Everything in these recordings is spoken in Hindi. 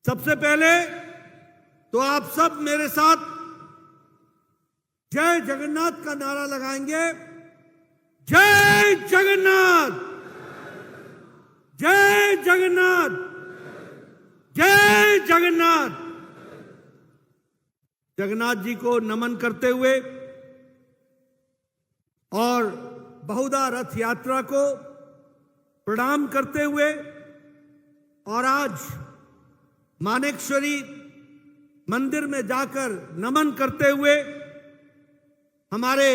सबसे पहले तो आप सब मेरे साथ जय जगन्नाथ का नारा लगाएंगे। जय जगन्नाथ, जय जगन्नाथ, जय जगन्नाथ। जगन्नाथ जी को नमन करते हुए और बहुधा रथ यात्रा को प्रणाम करते हुए और आज मानेकश्वरी मंदिर में जाकर नमन करते हुए हमारे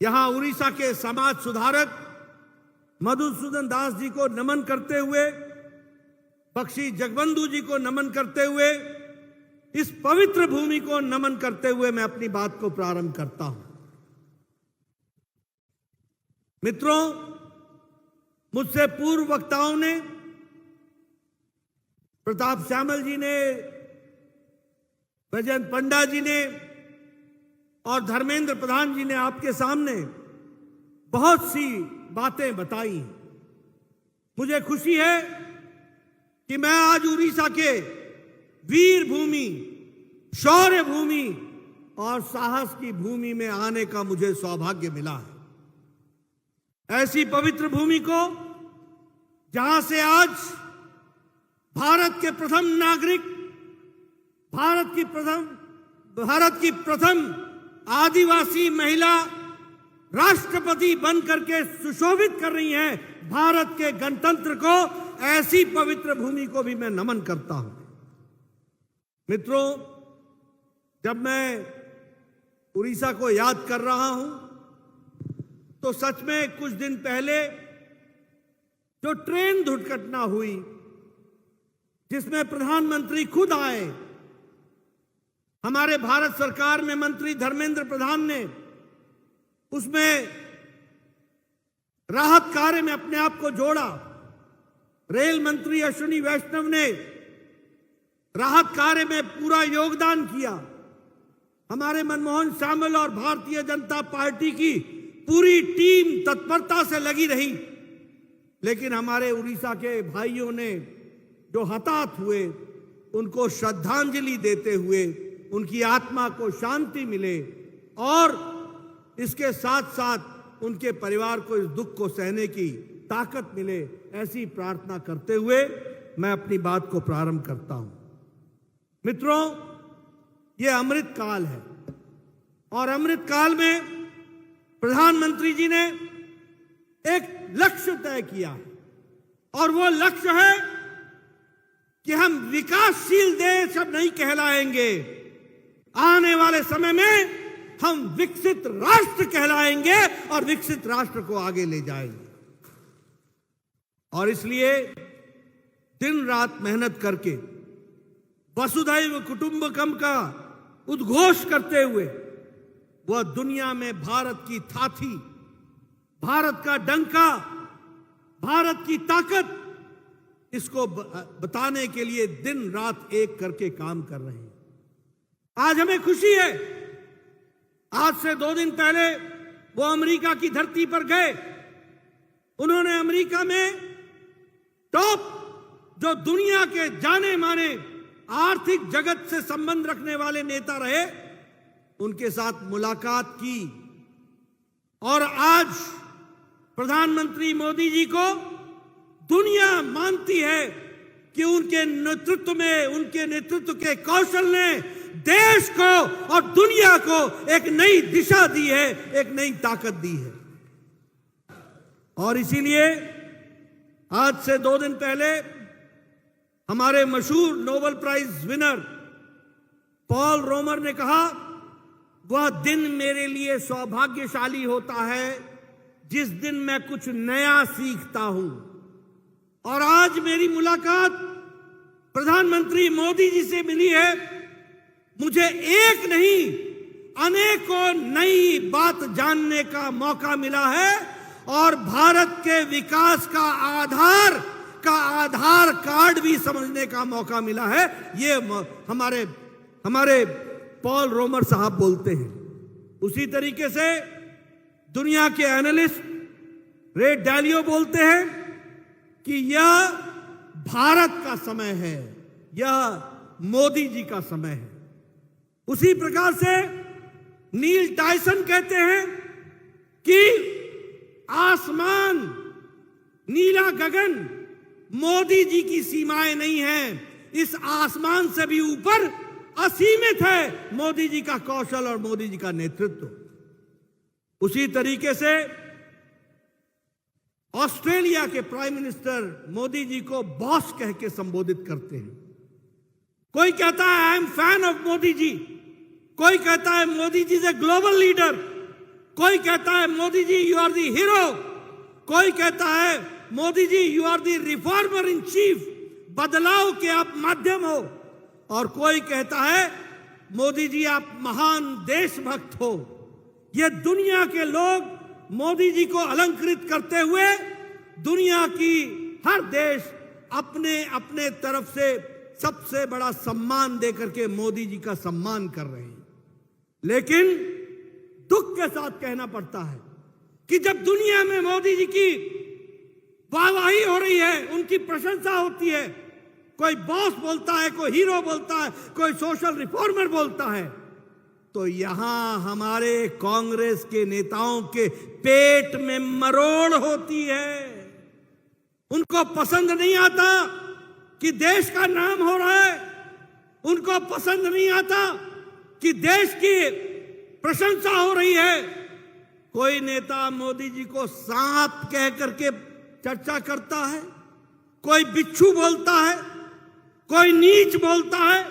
यहां उड़ीसा के समाज सुधारक मधुसूदन दास जी को नमन करते हुए, बख्शी जगबंधु जी को नमन करते हुए, इस पवित्र भूमि को नमन करते हुए मैं अपनी बात को प्रारंभ करता हूं। मित्रों, मुझसे पूर्व वक्ताओं ने, प्रताप श्यामल जी ने, वैजयंत पंडा जी ने और धर्मेंद्र प्रधान जी ने आपके सामने बहुत सी बातें बताई। मुझे खुशी है कि मैं आज उड़ीसा के वीर भूमि, शौर्य भूमि और साहस की भूमि में आने का मुझे सौभाग्य मिला है। ऐसी पवित्र भूमि को जहां से आज भारत के प्रथम नागरिक, भारत की प्रथम आदिवासी महिला राष्ट्रपति बनकर के सुशोभित कर रही हैं भारत के गणतंत्र को, ऐसी पवित्र भूमि को भी मैं नमन करता हूं। मित्रों, जब मैं उड़ीसा को याद कर रहा हूं तो सच में कुछ दिन पहले जो ट्रेन दुर्घटना हुई जिसमें प्रधानमंत्री खुद आए, हमारे भारत सरकार में मंत्री धर्मेंद्र प्रधान ने उसमें राहत कार्य में अपने आप को जोड़ा। रेल मंत्री अश्विनी वैष्णव ने राहत कार्य में पूरा योगदान किया। हमारे मनमोहन शामिल और भारतीय जनता पार्टी की पूरी टीम तत्परता से लगी रही, लेकिन हमारे उड़ीसा के भाइयों ने जो हताहत हुए उनको श्रद्धांजलि देते हुए उनकी आत्मा को शांति मिले और इसके साथ साथ उनके परिवार को इस दुख को सहने की ताकत मिले, ऐसी प्रार्थना करते हुए मैं अपनी बात को प्रारंभ करता हूं। मित्रों, ये अमृत काल है और अमृत काल में प्रधानमंत्री जी ने एक लक्ष्य तय किया और वो लक्ष्य है कि हम विकासशील देश अब नहीं कहलाएंगे, आने वाले समय में हम विकसित राष्ट्र कहलाएंगे और विकसित राष्ट्र को आगे ले जाएंगे। और इसलिए दिन रात मेहनत करके वसुधैव कुटुंबकम का उद्घोष करते हुए वह दुनिया में भारत की थाथी, भारत का डंका, भारत की ताकत, इसको बताने के लिए दिन रात एक करके काम कर रहे हैं। आज हमें खुशी है, आज से 2 दिन पहले वो अमेरिका की धरती पर गए। उन्होंने अमेरिका में टॉप जो दुनिया के जाने माने आर्थिक जगत से संबंध रखने वाले नेता रहे, उनके साथ मुलाकात की और आज प्रधानमंत्री मोदी जी को दुनिया मानती है कि उनके नेतृत्व में, उनके नेतृत्व के कौशल ने देश को और दुनिया को एक नई दिशा दी है, एक नई ताकत दी है। और इसीलिए आज से 2 दिन पहले हमारे मशहूर नोबेल प्राइज विनर पॉल रोमर ने कहा, वह दिन मेरे लिए सौभाग्यशाली होता है जिस दिन मैं कुछ नया सीखता हूं। और आज मेरी मुलाकात प्रधानमंत्री मोदी जी से मिली है। मुझे एक नहीं अनेकों नई बात जानने का मौका मिला है और भारत के विकास का आधार कार्ड भी समझने का मौका मिला है। ये हमारे पॉल रोमर साहब बोलते हैं। उसी तरीके से दुनिया के एनालिस्ट रे डालियो बोलते हैं कि यह भारत का समय है, यह मोदी जी का समय है। उसी प्रकार से नील टायसन कहते हैं कि आसमान, नीला गगन मोदी जी की सीमाएं नहीं है, इस आसमान से भी ऊपर असीमित है मोदी जी का कौशल और मोदी जी का नेतृत्व। उसी तरीके से ऑस्ट्रेलिया के प्राइम मिनिस्टर मोदी जी को बॉस कह के संबोधित करते हैं। कोई कहता है I am fan of Modi ji, कोई कहता है Modi ji is a global leader, कोई कहता है Modi ji you are the hero, कोई कहता है Modi ji you are the reformer in chief, बदलाव के आप माध्यम हो, और कोई कहता है मोदी जी आप महान देशभक्त हो। ये दुनिया के लोग मोदी जी को अलंकृत करते हुए दुनिया की हर देश अपने अपने तरफ से सबसे बड़ा सम्मान देकर के मोदी जी का सम्मान कर रहे हैं। लेकिन दुख के साथ कहना पड़ता है कि जब दुनिया में मोदी जी की वाहवाही हो रही है, उनकी प्रशंसा होती है, कोई बॉस बोलता है, कोई हीरो बोलता है, कोई सोशल रिफॉर्मर बोलता है, तो यहां हमारे कांग्रेस के नेताओं के पेट में मरोड़ होती है। उनको पसंद नहीं आता कि देश का नाम हो रहा है, उनको पसंद नहीं आता कि देश की प्रशंसा हो रही है। कोई नेता मोदी जी को सांप कह करके चर्चा करता है, कोई बिच्छू बोलता है, कोई नीच बोलता है,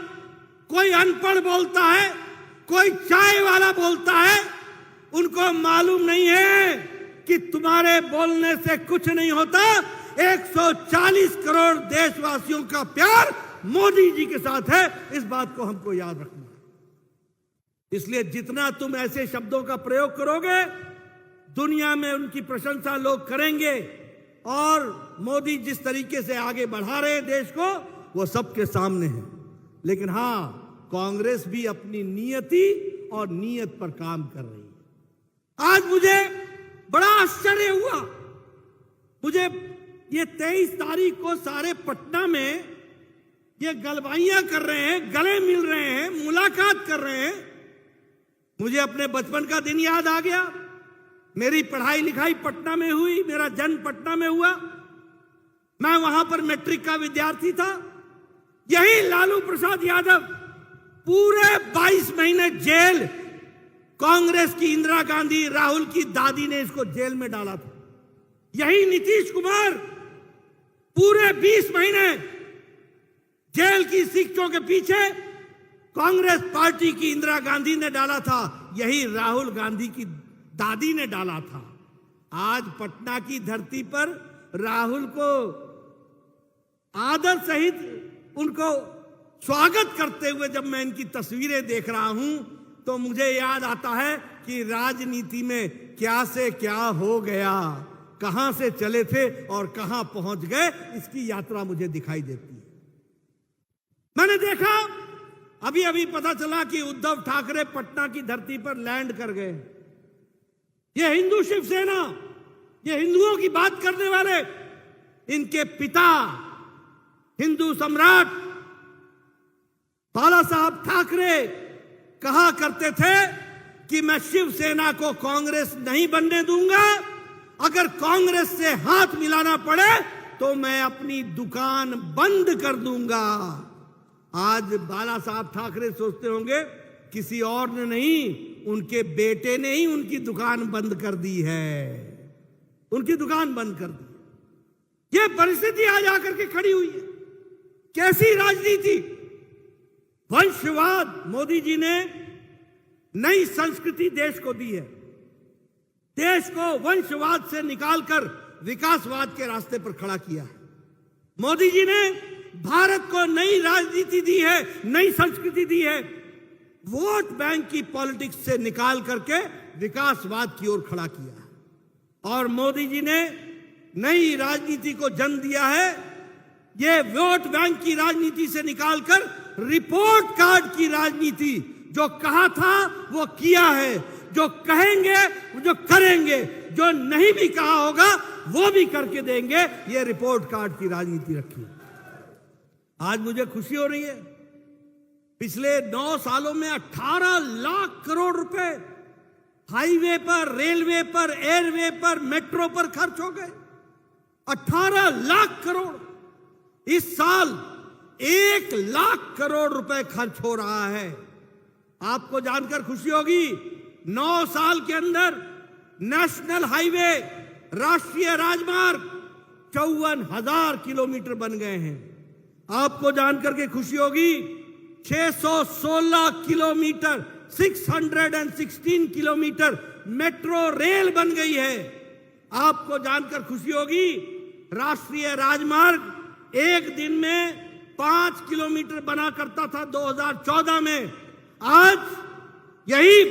कोई अनपढ़ बोलता है, कोई चाय वाला बोलता है। उनको मालूम नहीं है कि तुम्हारे बोलने से कुछ नहीं होता। 140 करोड़ देशवासियों का प्यार मोदी जी के साथ है, इस बात को हमको याद रखना है। इसलिए जितना तुम ऐसे शब्दों का प्रयोग करोगे, दुनिया में उनकी प्रशंसा लोग करेंगे, और मोदी जिस तरीके से आगे बढ़ा रहे हैं देश को, वो सबके सामने है। लेकिन हां, कांग्रेस भी अपनी नियति और नीयत पर काम कर रही है। आज मुझे बड़ा आश्चर्य हुआ, मुझे ये 23 तारीख को सारे पटना में ये गलबाइयां कर रहे हैं, गले मिल रहे हैं, मुलाकात कर रहे हैं। मुझे अपने बचपन का दिन याद आ गया। मेरी पढ़ाई लिखाई पटना में हुई, मेरा जन्म पटना में हुआ, मैं वहां पर मैट्रिक का विद्यार्थी था। यही लालू प्रसाद यादव पूरे 22 महीने जेल, कांग्रेस की इंदिरा गांधी, राहुल की दादी ने इसको जेल में डाला था। यही नीतीश कुमार पूरे 20 महीने जेल की शिक्षों के पीछे कांग्रेस पार्टी की इंदिरा गांधी ने डाला था, यही राहुल गांधी की दादी ने डाला था। आज पटना की धरती पर राहुल को आदर सहित उनको स्वागत करते हुए जब मैं इनकी तस्वीरें देख रहा हूं, तो मुझे याद आता है कि राजनीति में क्या से क्या हो गया, कहां से चले थे और कहां पहुंच गए, इसकी यात्रा मुझे दिखाई देती है। मैंने देखा, अभी अभी पता चला कि उद्धव ठाकरे पटना की धरती पर लैंड कर गए। ये हिंदू शिवसेना, ये हिंदुओं की बात करने वाले, इनके पिता हिंदू सम्राट बाला साहब ठाकरे कहा करते थे कि मैं शिवसेना को कांग्रेस नहीं बनने दूंगा, अगर कांग्रेस से हाथ मिलाना पड़े तो मैं अपनी दुकान बंद कर दूंगा। आज बाला साहब ठाकरे सोचते होंगे किसी और ने नहीं, उनके बेटे ने ही उनकी दुकान बंद कर दी है, उनकी दुकान बंद कर दी। यह परिस्थिति आज आकर के खड़ी हुई है। कैसी राजनीति, वंशवाद। मोदी जी ने नई संस्कृति देश को दी है, देश को वंशवाद से निकालकर विकासवाद के रास्ते पर खड़ा किया है। मोदी जी ने भारत को नई राजनीति दी है, नई संस्कृति दी है, वोट बैंक की पॉलिटिक्स से निकाल करके विकासवाद की ओर खड़ा किया है। और मोदी जी ने नई राजनीति को जन्म दिया है। ये वोट बैंक की राजनीति से निकालकर रिपोर्ट कार्ड की राजनीति, जो कहा था वो किया है, जो कहेंगे जो करेंगे, जो नहीं भी कहा होगा वो भी करके देंगे, ये रिपोर्ट कार्ड की राजनीति रखी है। आज मुझे खुशी हो रही है, पिछले 9 सालों में 18 लाख करोड़ रुपए हाईवे पर, रेलवे पर, एयरवे पर, मेट्रो पर खर्च हो गए। 18 लाख करोड़। इस साल 1 लाख करोड़ रुपए खर्च हो रहा है। आपको जानकर खुशी होगी, 9 साल के अंदर नेशनल हाईवे, राष्ट्रीय राजमार्ग 54,000 किलोमीटर बन गए हैं। आपको जानकर के खुशी होगी, 616 किलोमीटर, 616 किलोमीटर मेट्रो रेल बन गई है। आपको जानकर खुशी होगी, राष्ट्रीय राजमार्ग एक दिन में 5 किलोमीटर बना करता था 2014 में। आज यही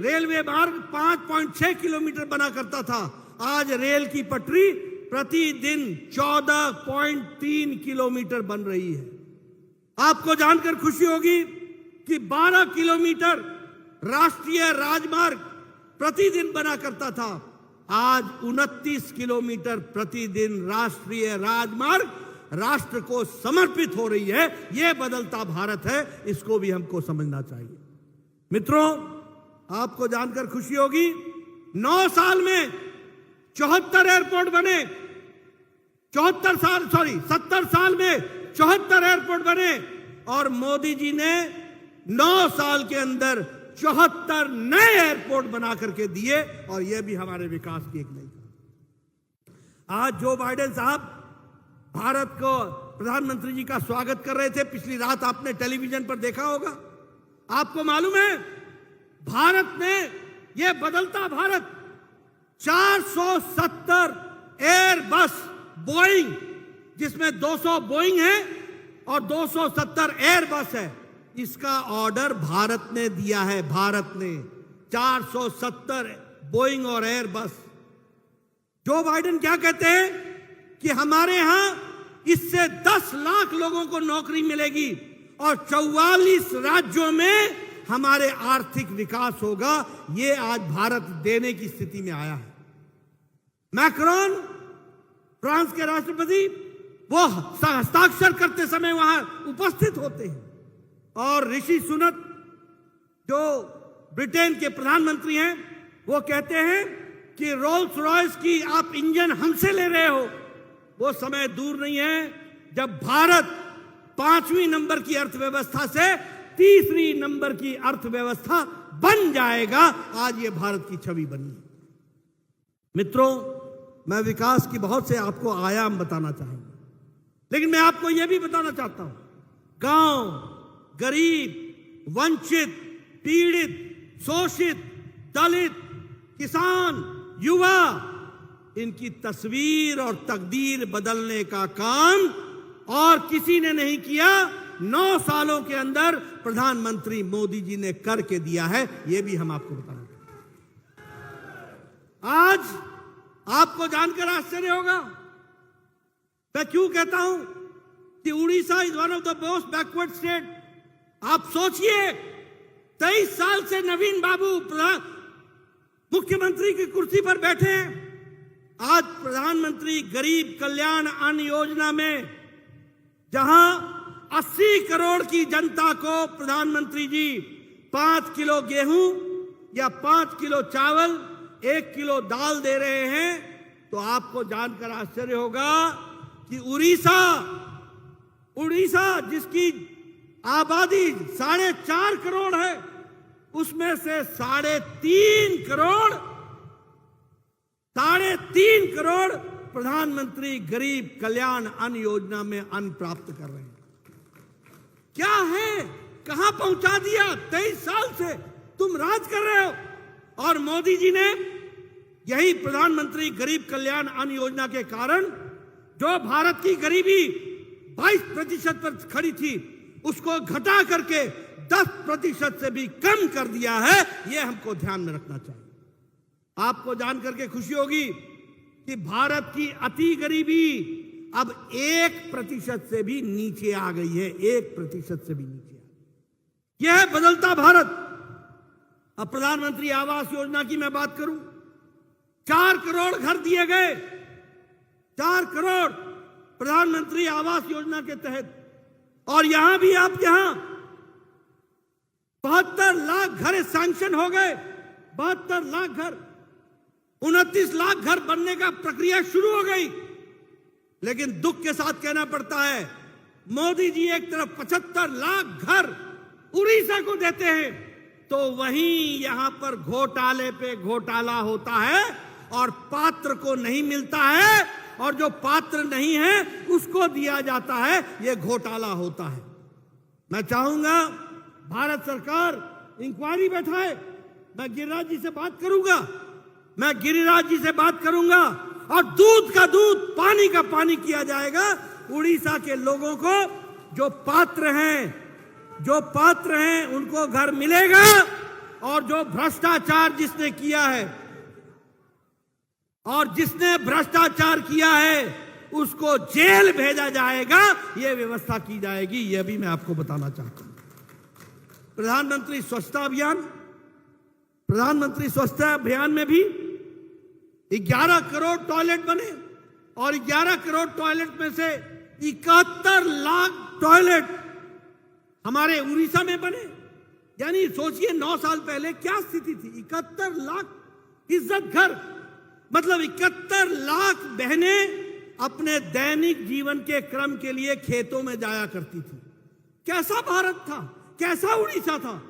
रेलवे मार्ग 5.6 किलोमीटर बना करता था। आज रेल की पटरी प्रतिदिन 14.3 किलोमीटर बन रही है। आपको जानकर खुशी होगी कि 12 किलोमीटर राष्ट्रीय राजमार्ग प्रतिदिन बना करता था। आज 29 किलोमीटर प्रतिदिन राष्ट्रीय राजमार्ग राष्ट्र को समर्पित हो रही है। यह बदलता भारत है, इसको भी हमको समझना चाहिए। मित्रों, आपको जानकर खुशी होगी, 9 साल में 74 एयरपोर्ट बने। 70 साल में 74 एयरपोर्ट बने और मोदी जी ने 9 साल के अंदर 74 नए एयरपोर्ट बना करके दिए, और यह भी हमारे विकास की एक नई। आज जो बाइडेन साहब भारत को, प्रधानमंत्री जी का स्वागत कर रहे थे, पिछली रात आपने टेलीविजन पर देखा होगा। आपको मालूम है, भारत ने, यह बदलता भारत 470 एयरबस बोइंग, जिसमें 200 बोइंग है और 270 एयरबस है, इसका ऑर्डर भारत ने दिया है। भारत ने 470 बोइंग और एयरबस। जो बाइडेन क्या कहते हैं कि हमारे यहां इससे 10 लाख लोगों को नौकरी मिलेगी और 44 राज्यों में हमारे आर्थिक विकास होगा। यह आज भारत देने की स्थिति में आया है। मैक्रोन, फ्रांस के राष्ट्रपति, वो हस्ताक्षर करते समय वहां उपस्थित होते हैं, और ऋषि सुनक, जो ब्रिटेन के प्रधानमंत्री हैं, वो कहते हैं कि रोल्स रॉयस की आप इंजन हमसे ले रहे हो। वो समय दूर नहीं है जब भारत 5वीं नंबर की अर्थव्यवस्था से 3री नंबर की अर्थव्यवस्था बन जाएगा। आज ये भारत की छवि बनी। मित्रों, मैं विकास की बहुत से आपको आयाम बताना चाहूंगा, लेकिन मैं आपको यह भी बताना चाहता हूं, गांव, गरीब, वंचित, पीड़ित, शोषित, दलित, किसान, युवा, इनकी तस्वीर और तकदीर बदलने का काम और किसी ने नहीं किया। 9 सालों के अंदर प्रधानमंत्री मोदी जी ने करके दिया है। यह भी हम आपको बताना चाहते हैं। आज आपको जानकर आश्चर्य होगा, मैं क्यों कहता हूं कि Orissa is one of the most backward state. आप सोचिए, 23 साल से नवीन बाबू मुख्यमंत्री की कुर्सी पर बैठे हैं। आज प्रधानमंत्री गरीब कल्याण अन्न योजना में जहां 80 करोड़ की जनता को प्रधानमंत्री जी 5 किलो गेहूं या 5 किलो चावल, 1 किलो दाल दे रहे हैं, तो आपको जानकर आश्चर्य होगा कि उड़ीसा जिसकी आबादी 4.5 करोड़ है, उसमें से 3.5 करोड़ प्रधानमंत्री गरीब कल्याण अन्न योजना में अन्न प्राप्त कर रहे हैं। क्या है, कहां पहुंचा दिया? 23 साल से तुम राज कर रहे हो, और मोदी जी ने यही प्रधानमंत्री गरीब कल्याण अन्न योजना के कारण जो भारत की गरीबी 22% पर खड़ी थी, उसको घटा करके 10% से भी कम कर दिया है। यह हमको ध्यान में रखना चाहिए। आपको जानकर के खुशी होगी कि भारत की अति गरीबी अब 1% से भी नीचे आ गई है। 1% से भी नीचे आ गई। यह है बदलता भारत। अब प्रधानमंत्री आवास योजना की मैं बात करूं, 4 करोड़ घर दिए गए। 4 करोड़ प्रधानमंत्री आवास योजना के तहत, और यहां भी आप यहां 72 लाख घर सैंक्शन हो गए, 72 लाख घर, 29 लाख घर बनने का प्रक्रिया शुरू हो गई। लेकिन दुख के साथ कहना पड़ता है, मोदी जी एक तरफ 75 लाख घर उड़ीसा को देते हैं, तो वहीं यहां पर घोटाले पे घोटाला होता है और पात्र को नहीं मिलता है, और जो पात्र नहीं है उसको दिया जाता है, यह घोटाला होता है। मैं चाहूंगा भारत सरकार इंक्वायरी बैठाए। मैं गिरिराज जी से बात करूंगा, मैं गिरिराज जी से बात करूंगा, और दूध का दूध, पानी का पानी किया जाएगा। उड़ीसा के लोगों को जो पात्र हैं उनको घर मिलेगा, और जो भ्रष्टाचार जिसने किया है और जिसने भ्रष्टाचार किया है उसको जेल भेजा जाएगा, यह व्यवस्था की जाएगी। यह भी मैं आपको बताना चाहता हूं। प्रधानमंत्री स्वच्छता अभियान में भी 11 करोड़ टॉयलेट बने, और 11 करोड़ टॉयलेट में से 71 लाख टॉयलेट हमारे उड़ीसा में बने। यानी सोचिए 9 साल पहले क्या स्थिति थी। 71 लाख इज्जत घर, मतलब 71 लाख बहनें अपने दैनिक जीवन के क्रम के लिए खेतों में जाया करती थी। कैसा भारत था, कैसा उड़ीसा था।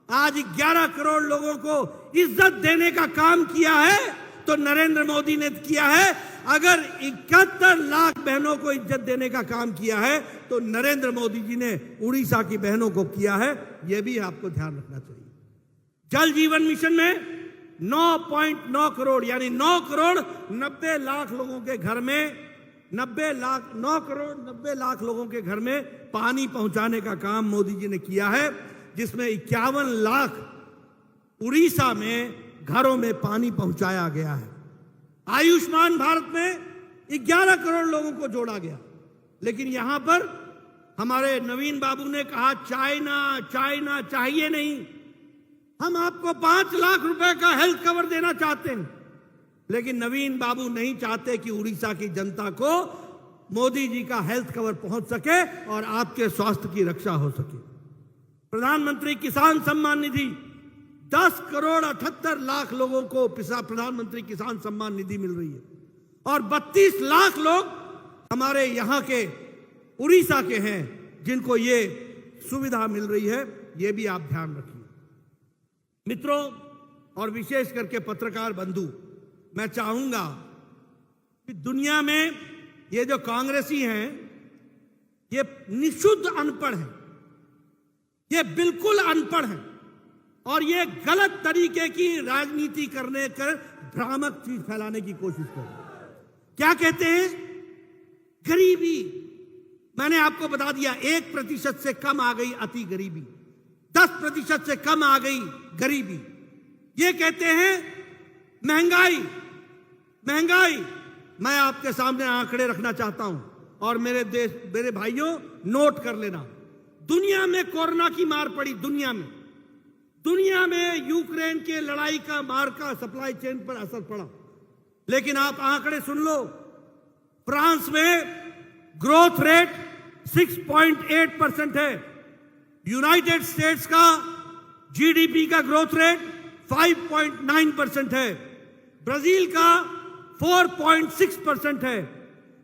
आज 11 करोड़ लोगों को इज्जत देने का काम किया है तो नरेंद्र मोदी ने किया है। अगर 71 लाख बहनों को इज्जत देने का काम किया है तो नरेंद्र मोदी जी ने उड़ीसा की बहनों को किया है। यह भी आपको ध्यान रखना चाहिए। जल जीवन मिशन में 9.9 करोड़ यानी 9 करोड़ 90 लाख लोगों के घर में 9 करोड़ 90 लाख लोगों के घर में पानी पहुंचाने का काम मोदी जी ने किया है, जिसमें 51 लाख उड़ीसा में घरों में पानी पहुंचाया गया है। आयुष्मान भारत में 11 करोड़ लोगों को जोड़ा गया। लेकिन यहां पर हमारे नवीन बाबू ने कहा चाइना चाहिए नहीं, हम आपको 5 लाख रुपए का हेल्थ कवर देना चाहते हैं। लेकिन नवीन बाबू नहीं चाहते कि उड़ीसा की जनता को मोदी जी का हेल्थ कवर पहुंच सके और आपके स्वास्थ्य की रक्षा हो सके। प्रधानमंत्री किसान सम्मान निधि 10 करोड़ 78 लाख लोगों को प्रधानमंत्री किसान सम्मान निधि मिल रही है, और 32 लाख लोग हमारे यहां के उड़ीसा के हैं जिनको ये सुविधा मिल रही है। ये भी आप ध्यान रखिए। मित्रों और विशेष करके पत्रकार बंधु, मैं चाहूंगा कि दुनिया में ये जो कांग्रेसी हैं ये निशुद्ध अनपढ़ हैं, ये बिल्कुल अनपढ़ हैं, और ये गलत तरीके की राजनीति करने कर भ्रामक चीज फैलाने की कोशिश कर रहे हैं। क्या कहते हैं? गरीबी। मैंने आपको बता दिया 1% से कम आ गई अति गरीबी, 10% से कम आ गई गरीबी। ये कहते हैं महंगाई। मैं आपके सामने आंकड़े रखना चाहता हूं, और मेरे भाइयों नोट कर लेना। दुनिया में कोरोना की मार पड़ी, दुनिया में यूक्रेन के लड़ाई का मार का सप्लाई चेन पर असर पड़ा। लेकिन आप आंकड़े सुन लो, फ्रांस में ग्रोथ रेट 6.8% है, यूनाइटेड स्टेट्स का जीडीपी का ग्रोथ रेट 5.9% है, ब्राजील का 4.6% है,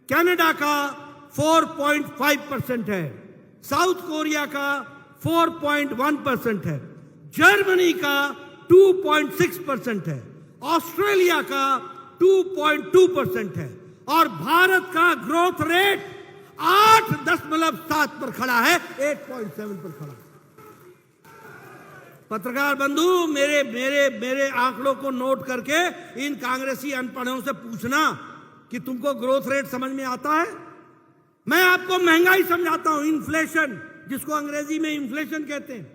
कनाडा का 4.5% है, साउथ कोरिया का 4.1% है, जर्मनी का 2.6% है, ऑस्ट्रेलिया का 2.2% है, और भारत का ग्रोथ रेट 8.7 पर खड़ा है, 8.7 पर खड़ा है। पत्रकार बंधु, मेरे आंकड़ों को नोट करके इन कांग्रेसी अनपढ़ों से पूछना कि तुमको ग्रोथ रेट समझ में आता है। मैं आपको महंगाई समझाता हूं, इन्फ्लेशन, जिसको अंग्रेजी में इन्फ्लेशन कहते हैं।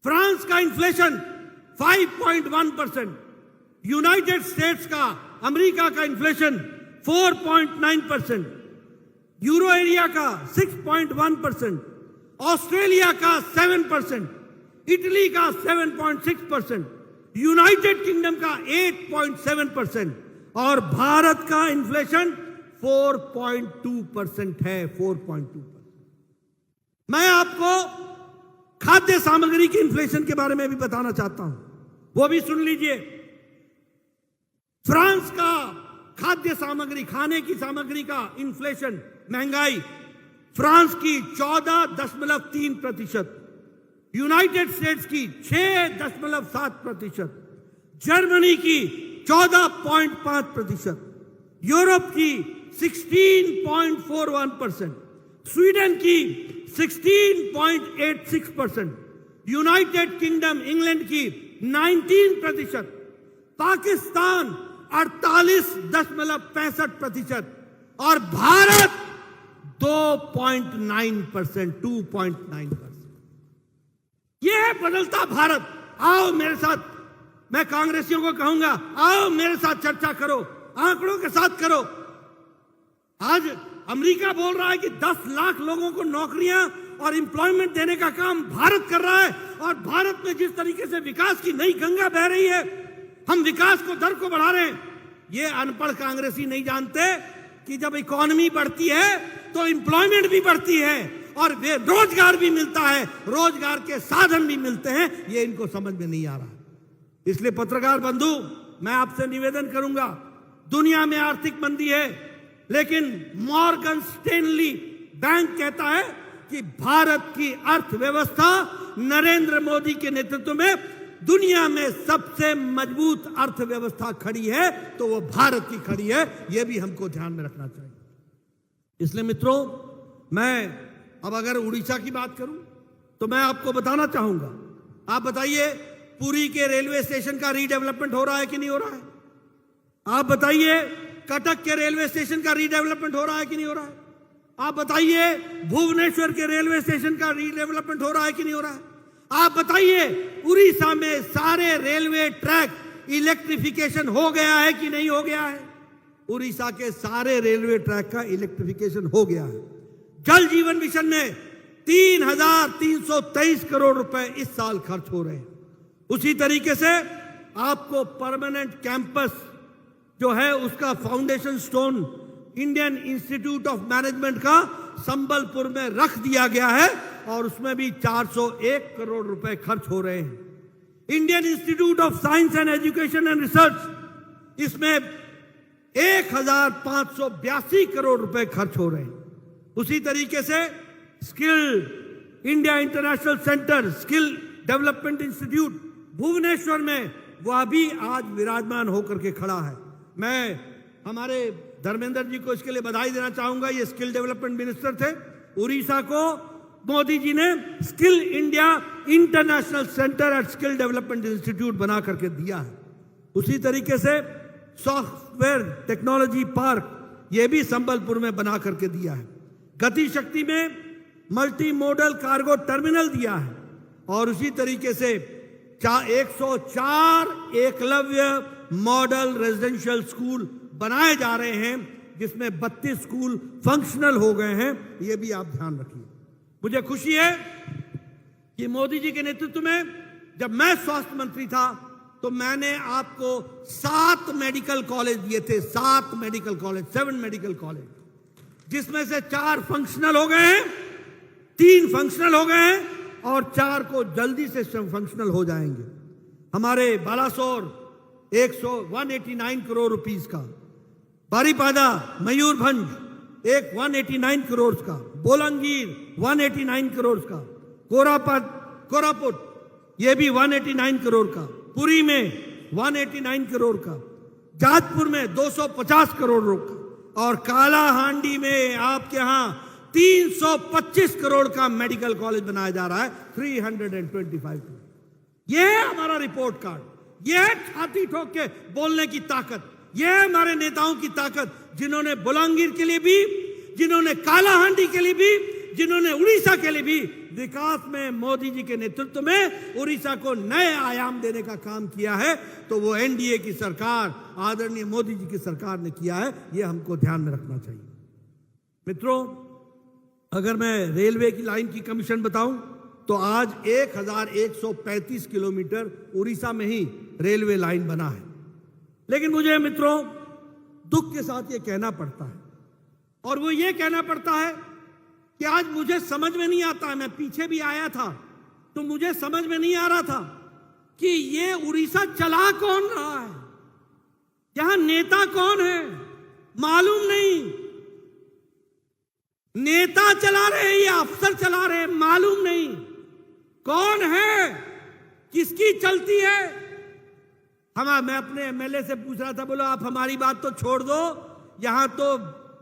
फ्रांस का इन्फ्लेशन 5.1%, यूनाइटेड स्टेट्स का, अमेरिका का इन्फ्लेशन 4.9%, यूरो एरिया का 6.1%, ऑस्ट्रेलिया का 7%, इटली का 7.6%, यूनाइटेड किंगडम का 8.7%, और भारत का इन्फ्लेशन 4.2% है, 4.2%। मैं आपको खाद्य सामग्री के इन्फ्लेशन के बारे में भी बताना चाहता हूं, वो भी सुन लीजिए। फ्रांस का खाद्य सामग्री, खाने की सामग्री का इन्फ्लेशन, महंगाई, फ्रांस की 14.3%, यूनाइटेड स्टेट्स की 6.7%, जर्मनी की 14.5%, यूरोप की 16.41%, स्वीडन की 16.86%, यूनाइटेड किंगडम इंग्लैंड की 19%, पाकिस्तान 48.65% और भारत 2.9%। यह है बदलता भारत। आओ मेरे साथ, मैं कांग्रेसियों को कहूंगा, आओ मेरे साथ चर्चा करो, आंकड़ों के साथ करो। आज अमेरिका बोल रहा है कि 10 लाख लोगों को नौकरियां और एम्प्लॉयमेंट देने का काम भारत कर रहा है, और भारत में जिस तरीके से विकास की नई गंगा बह रही है, हम विकास को दर को बढ़ा रहे हैं। ये अनपढ़ कांग्रेसी नहीं जानते कि जब इकोनॉमी बढ़ती है तो एम्प्लॉयमेंट भी बढ़ती है और रोजगार भी मिलता है, रोजगार के साधन भी मिलते हैं। ये इनको समझ में नहीं आ रहा। इसलिए पत्रकार बंधु, मैं आपसे निवेदन करूंगा, दुनिया में आर्थिक मंदी है, लेकिन मॉर्गन स्टैनली बैंक कहता है कि भारत की अर्थव्यवस्था नरेंद्र मोदी के नेतृत्व में दुनिया में सबसे मजबूत अर्थव्यवस्था खड़ी है, तो वो भारत की खड़ी है। यह भी हमको ध्यान में रखना चाहिए। इसलिए मित्रों, मैं अब अगर उड़ीसा की बात करूं तो मैं आपको बताना चाहूंगा, आप बताइए पुरी के रेलवे स्टेशन का रीडेवलपमेंट हो रहा है कि नहीं हो रहा है? आप बताइए कटक के रेलवे स्टेशन का रीडेवलपमेंट हो रहा है कि नहीं हो रहा है? आप बताइए भुवनेश्वर के रेलवे स्टेशन का रीडेवलपमेंट हो रहा है कि नहीं हो रहा है? आप बताइए उड़ीसा में सारे रेलवे ट्रैक इलेक्ट्रिफिकेशन हो गया है कि नहीं हो गया है? उड़ीसा के सारे रेलवे ट्रैक का इलेक्ट्रिफिकेशन हो गया है। जल जीवन मिशन में 3,323 करोड़ रुपए इस साल खर्च हो रहे हैं। उसी तरीके से आपको परमानेंट कैंपस जो है उसका foundation stone Indian institute of management का संबलपुर में रख दिया गया है, और उसमें भी 401 करोड़ रुपए खर्च हो रहे हैं। Indian institute of science and education and research, इसमें 1,582 करोड़ रुपए खर्च हो रहे हैं। उसी तरीके से skill India international centre, skill development institute Bhubaneswar में, वह भी आज विराजमान होकर के खड़ा है। मैं हमारे धर्मेंद्र जी को इसके लिए बधाई देना चाहूंगा। ये स्किल डेवलपमेंट मिनिस्टर थे। उड़ीसा को मोदी जी ने skill India international centre and skill development institute बना करके दिया है। उसी तरीके से सॉफ्टवेयर टेक्नोलॉजी पार्क, यह भी संबलपुर में बना करके दिया है। गति शक्ति में मल्टी मॉडल कार्गो टर्मिनल दिया है, और उसी तरीके से 104 एकलव्य मॉडल रेजिडेंशियल स्कूल बनाए जा रहे हैं, जिसमें 32 स्कूल फंक्शनल हो गए हैं। यह भी आप ध्यान रखिए। मुझे खुशी है कि मोदी जी के नेतृत्व में जब मैं स्वास्थ्य मंत्री था तो मैंने आपको 7 मेडिकल कॉलेज दिए थे, 7 मेडिकल कॉलेज, 7 मेडिकल कॉलेज, जिसमें से 4 फंक्शनल हो गए हैं, 3 फंक्शनल हो गए हैं, और 4 को जल्दी से फंक्शनल हो जाएंगे। हमारे बालासोर 189 करोड़ रुपीस का, बारीपादा मयूरभंज 189 करोड़ का, बोलंगीर 189 करोड़ का, कोरापुट ये भी 189 करोड़ का, पुरी में 189 करोड़ का, जाजपुर में 250 करोड़ का, और कालाहांडी में आपके यहां 325 करोड़ का मेडिकल कॉलेज बनाया जा रहा है, 325 करोड़। यह है हमारा रिपोर्ट कार्ड, यह है छाती ठोक के बोलने की ताकत, यह है हमारे नेताओं की ताकत, जिन्होंने बोलांगीर के लिए भी, जिन्होंने कालाहांडी के लिए भी, जिन्होंने उड़ीसा के लिए भी विकास में मोदी जी के नेतृत्व में उड़ीसा को नए आयाम देने का काम किया है। तो वो एनडीए की सरकार, आदरणीय मोदी जी की सरकार ने किया है। यह हमको ध्यान में रखना चाहिए। मित्रों, अगर मैं रेलवे की लाइन की कमीशन बताऊं तो आज 1135 किलोमीटर उड़ीसा में ही रेलवे लाइन बना है। लेकिन मुझे मित्रों दुख के साथ ये कहना पड़ता है, और वो ये कहना पड़ता है कि आज मुझे समझ में नहीं आता, मैं पीछे भी आया था तो मुझे समझ में नहीं आ रहा था कि ये उड़ीसा चला कौन रहा है, यहां नेता कौन है, मालूम नहीं। नेता चला रहे हैं या अफसर चला रहे हैं, मालूम नहीं कौन है, किसकी चलती है। मैं अपने एमएलए से पूछ रहा था, बोलो आप हमारी बात तो छोड़ दो, यहां तो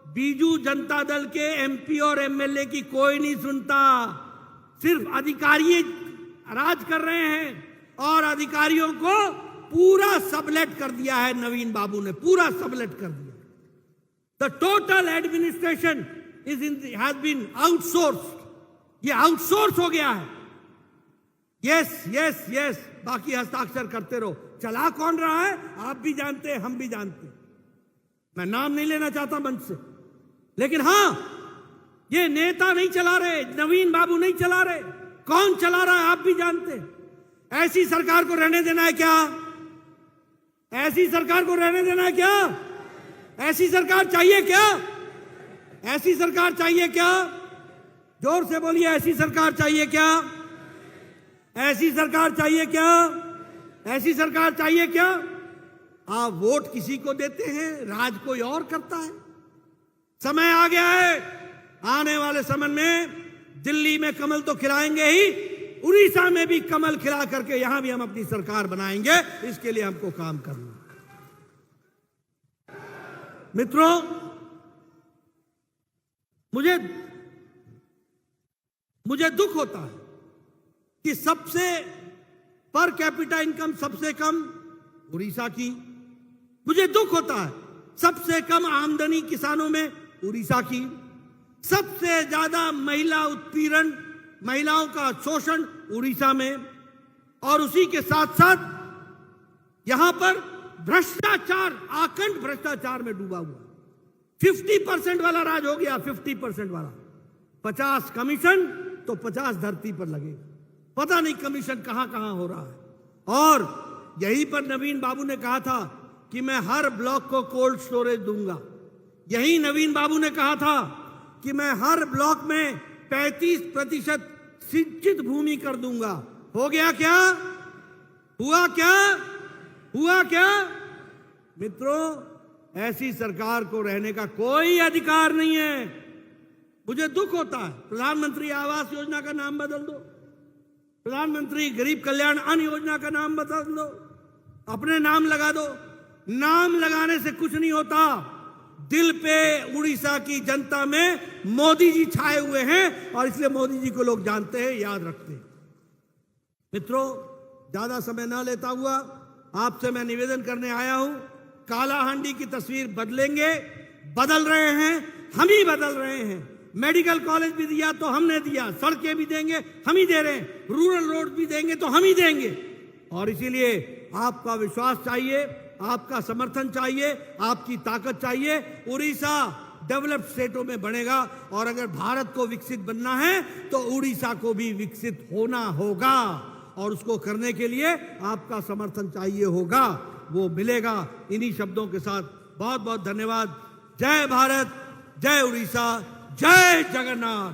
बीजू जनता दल के एमपी और एमएलए की कोई नहीं सुनता, सिर्फ अधिकारी राज कर रहे हैं और अधिकारियों को पूरा सबलेट कर दिया है नवीन बाबू ने, पूरा सबलेट कर दिया। The total administration has been outsource, ये आउटसोर्स हो गया है। यस यस यस, बाकी हस्ताक्षर करते रहो। चला कौन रहा है आप भी जानते हैं, हम भी जानते हैं, मैं नाम नहीं लेना चाहता मंच से, लेकिन हां, ये नेता नहीं चला रहे, नवीन बाबू नहीं चला रहे, कौन चला रहा है आप भी जानते हैं। ऐसी सरकार को रहने देना है क्या? ऐसी सरकार को रहने देना है क्या? ऐसी सरकार चाहिए क्या? ऐसी सरकार चाहिए क्या? जोर से बोलिए, ऐसी सरकार चाहिए क्या? ऐसी सरकार चाहिए क्या? ऐसी सरकार चाहिए क्या? आप वोट किसी को देते हैं, राज कोई और करता है। समय आ गया है, आने वाले समय में दिल्ली में कमल तो खिलाएंगे ही, उड़ीसा में भी कमल खिला करके यहां भी हम अपनी सरकार बनाएंगे। इसके लिए हमको काम करना। मित्रों, मुझे दुख होता है कि सबसे पर कैपिटा इनकम सबसे कम उड़ीसा की, मुझे दुख होता है सबसे कम आमदनी किसानों में उड़ीसा की, सबसे ज्यादा महिला उत्पीड़न, महिलाओं का शोषण उड़ीसा में, और उसी के साथ साथ यहां पर भ्रष्टाचार, आकंठ भ्रष्टाचार में डूबा हुआ। 50% वाला राज हो गया, 50% वाला, 50 कमीशन तो 50 धरती पर लगेगा। पता नहीं कमीशन कहां कहां हो रहा है। और यहीं पर नवीन बाबू ने कहा था कि मैं हर ब्लॉक को कोल्ड स्टोरेज दूंगा। यही नवीन बाबू ने कहा था कि मैं हर ब्लॉक में 35% सिंचित भूमि कर दूंगा। हो गया क्या? हुआ क्या? हुआ क्या? मित्रों, ऐसी सरकार को रहने का कोई अधिकार नहीं है। मुझे दुख होता है, प्रधानमंत्री आवास योजना का नाम बदल दो, प्रधानमंत्री गरीब कल्याण अन्न योजना का नाम बदल दो, अपने नाम लगा दो। नाम लगाने से कुछ नहीं होता। दिल पे उड़ीसा की जनता में मोदी जी छाए हुए हैं और इसलिए मोदी जी को लोग जानते हैं, याद रखते हैं। मित्रों, ज्यादा समय ना लेता हुआ आपसे मैं निवेदन करने आया हूं, कालाहांडी की तस्वीर बदलेंगे, बदल रहे हैं, हम ही बदल रहे हैं। मेडिकल कॉलेज भी दिया तो हमने दिया, सड़कें भी देंगे हम ही दे रहे हैं, रूरल रोड भी देंगे तो हम ही देंगे। और इसीलिए आपका विश्वास चाहिए, आपका समर्थन चाहिए, आपकी ताकत चाहिए। उड़ीसा डेवलप्ड स्टेटों में बनेगा और अगर भारत को विकसित बनना है तो उड़ीसा को भी विकसित होना होगा और उसको करने के लिए आपका समर्थन चाहिए होगा, वो मिलेगा। इन्हीं शब्दों के साथ बहुत बहुत धन्यवाद। जय भारत, जय उड़ीसा, जय जगन्नाथ।